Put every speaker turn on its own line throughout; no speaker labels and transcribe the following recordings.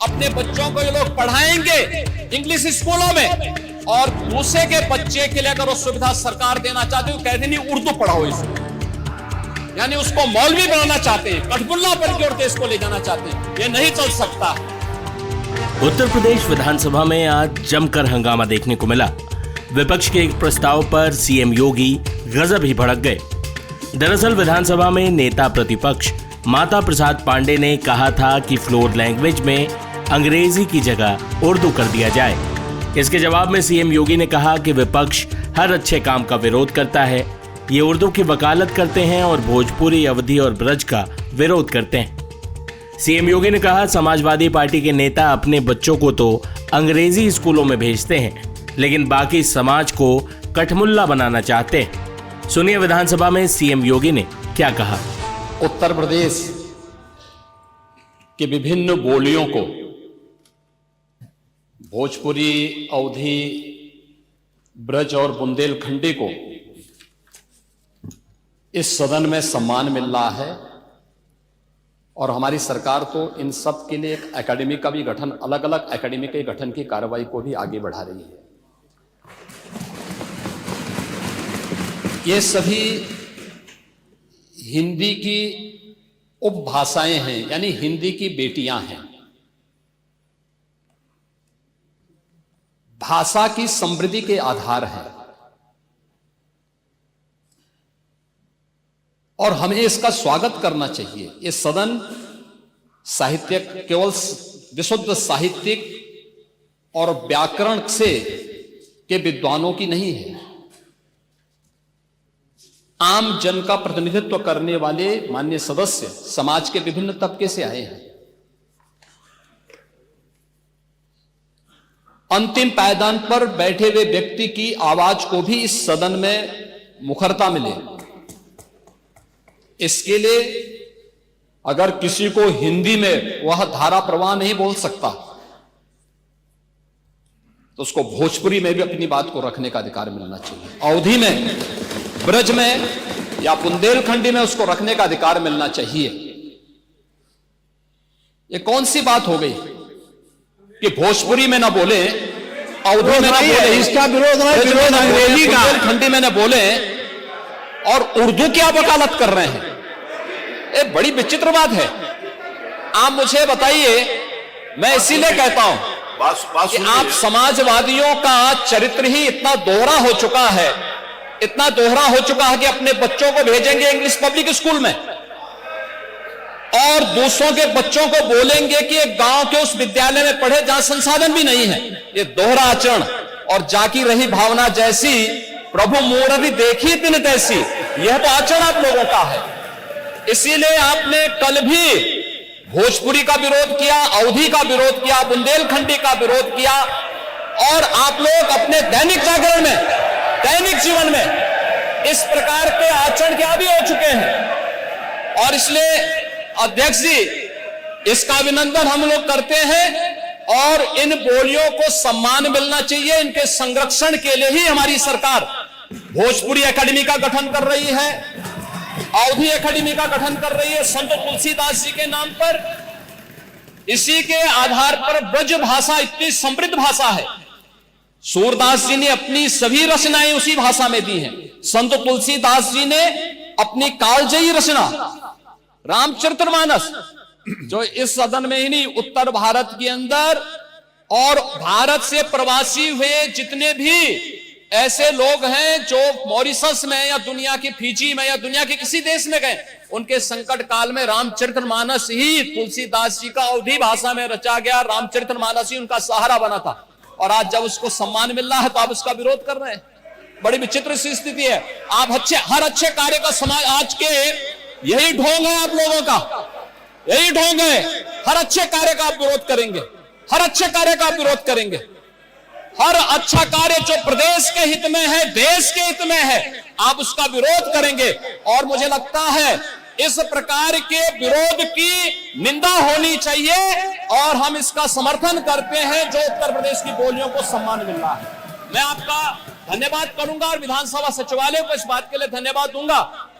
अपने बच्चों को ये लोग पढ़ाएंगे इंग्लिश स्कूलों में, और दूसरे के बच्चे के लिए अगर वो सुविधा सरकार देना चाहती है, कहते नहीं उर्दू पढ़ाओ इसको, यानी उसको मौलवी बनाना चाहते हैं, कठपुतला पर की ओर देश को ले जाना चाहते हैं। ये नहीं चल सकता।
उत्तर प्रदेश विधानसभा में आज जमकर हंगामा देखने को मिला। विपक्ष के एक प्रस्ताव पर सीएम योगी गजब ही भड़क गए। दरअसल विधानसभा में नेता प्रतिपक्ष माता प्रसाद पांडे ने कहा था कि फ्लोर लैंग्वेज में अंग्रेजी की जगह उर्दू कर दिया जाए। इसके जवाब में सीएम योगी ने कहा कि विपक्ष हर अच्छे काम का विरोध करता है, ये उर्दू की वकालत करते हैं और भोजपुरी, अवधी और ब्रज का विरोध करते हैं। सीएम योगी ने कहा समाजवादी पार्टी के नेता अपने बच्चों को तो अंग्रेजी स्कूलों में भेजते हैं, लेकिन बाकी समाज को कठमुल्ला बनाना चाहते हैं। सुनिए विधानसभा में सीएम योगी ने क्या कहा।
उत्तर प्रदेश की विभिन्न बोलियों को, भोजपुरी, अवधी, ब्रज और बुंदेलखंडी को इस सदन में सम्मान मिल रहा है, और हमारी सरकार तो इन सब के लिए एक एकेडमी का भी गठन, अलग अलग एकेडमी के गठन की कार्रवाई को भी आगे बढ़ा रही है। ये सभी हिंदी की उपभाषाएं हैं, यानी हिंदी की बेटियां हैं। भाषा की समृद्धि के आधार है, और हमें इसका स्वागत करना चाहिए। ये सदन साहित्यिक, केवल विशुद्ध साहित्यिक और व्याकरण से के विद्वानों की नहीं है, आम जन का प्रतिनिधित्व करने वाले माननीय सदस्य समाज के विभिन्न तबके से आए हैं। अंतिम पायदान पर बैठे हुए व्यक्ति की आवाज को भी इस सदन में मुखरता मिले, इसके लिए अगर किसी को हिंदी में वह धारा प्रवाह नहीं बोल सकता, तो उसको भोजपुरी में भी अपनी बात को रखने का अधिकार मिलना चाहिए। अवधी में, ब्रज में या बुंदेलखंडी में उसको रखने का अधिकार मिलना चाहिए। ये कौन सी बात हो गई कि भोजपुरी में ना बोले, अवधी में ना बोले, इसका विरोध अंग्रेजी का, बुंदेलखंडी में ना बोले, और उर्दू क्या वकालत कर रहे हैं? ये बड़ी विचित्र बात है। आप मुझे बताइए, मैं इसीलिए कहता हूं कि आप समाजवादियों का चरित्र ही इतना दोहरा हो चुका है, इतना दोहरा हो चुका है कि अपने बच्चों को भेजेंगे इंग्लिश पब्लिक स्कूल में, और दूसरों के बच्चों को बोलेंगे कि एक गांव के उस विद्यालय में पढ़े जहां संसाधन भी नहीं है। ये दोहरा आचरण, और जाकी रही भावना जैसी प्रभु मूर्ति देखी तिन तैसी, यह तो आचरण आप लोगों का है। इसीलिए आपने कल भी भोजपुरी का विरोध किया, अवधी का विरोध किया, बुंदेलखंडी का विरोध किया, और आप लोग अपने दैनिक जागरण में, दैनिक जीवन में इस प्रकार के आचरण के आदी हो चुके हैं। और इसलिए अध्यक्ष जी, इसका अभिनंदन हम लोग करते हैं, और इन बोलियों को सम्मान मिलना चाहिए। इनके संरक्षण के लिए ही हमारी सरकार भोजपुरी एकेडमी का गठन कर रही है, अवधी एकेडमी का गठन कर रही है संत तुलसीदास जी के नाम पर। इसी के आधार पर ब्रज भाषा इतनी समृद्ध भाषा है। सूरदास जी ने अपनी सभी रचनाएं उसी भाषा में दी हैं। संत तुलसीदास जी ने अपनी कालजयी रचना रामचरितमानस, जो इस सदन में ही नहीं, उत्तर भारत के अंदर और भारत से प्रवासी हुए जितने भी ऐसे लोग हैं जो मॉरिशस में या दुनिया की फिजी में या दुनिया के किसी देश में गए, उनके संकट काल में रामचरितमानस ही तुलसीदास जी का अवधी भाषा में रचा गया, रामचरितमानस ही उनका सहारा बना था। और आज जब उसको सम्मान मिल रहा है तो आप उसका विरोध कर रहे हैं। बड़ी विचित्र सी स्थिति है। आप हर अच्छे कार्य का समाज, आज के यही ढोंग है आप लोगों का, यही ढोंग है। हर अच्छे कार्य का आप विरोध करेंगे, हर अच्छे कार्य का आप विरोध करेंगे। हर अच्छा कार्य जो प्रदेश के हित में है, देश के हित में है, आप उसका विरोध करेंगे। और मुझे लगता है इस प्रकार के विरोध की निंदा होनी चाहिए, और हम इसका समर्थन करते हैं जो उत्तर प्रदेश की बोलियों को सम्मान मिल रहा है। मैं आपका धन्यवाद करूंगा और विधानसभा सचिवालय को इस बात के लिए धन्यवाद दूंगा।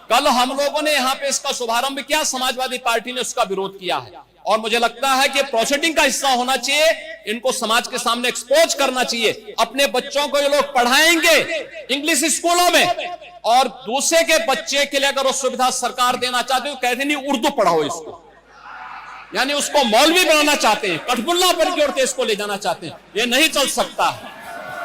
कल हम लोगों ने यहाँ पे इसका शुभारंभ किया, समाजवादी पार्टी ने उसका विरोध किया है। और मुझे लगता है कि प्रोसीडिंग का हिस्सा होना चाहिए, इनको समाज के सामने एक्सपोज करना चाहिए। अपने बच्चों को ये लोग पढ़ाएंगे इंग्लिश स्कूलों में, और दूसरे के बच्चे के लिए अगर वो सुविधा सरकार देना चाहते हो, कहते नहीं उर्दू पढ़ाओ इसको, यानी उसको मौलवी बनाना चाहते हैं, कठपुल्ला पर की ओर देश को ले जाना चाहते हैं। ये नहीं चल सकता है।